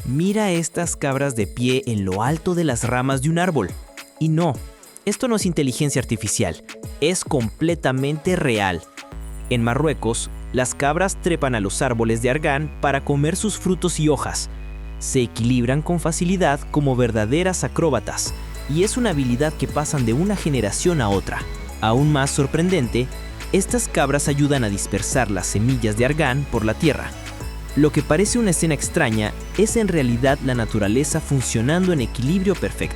Mira estas cabras de pie en lo alto de las ramas de un árbol. Y no, esto no es inteligencia artificial, es completamente real. En Marruecos, las cabras trepan a los árboles de argán para comer sus frutos y hojas. Se equilibran con facilidad como verdaderas acróbatas, y es una habilidad que pasan de una generación a otra. Aún más sorprendente, estas cabras ayudan a dispersar las semillas de argán por la tierra. Lo que parece una escena extraña es en realidad la naturaleza funcionando en equilibrio perfecto.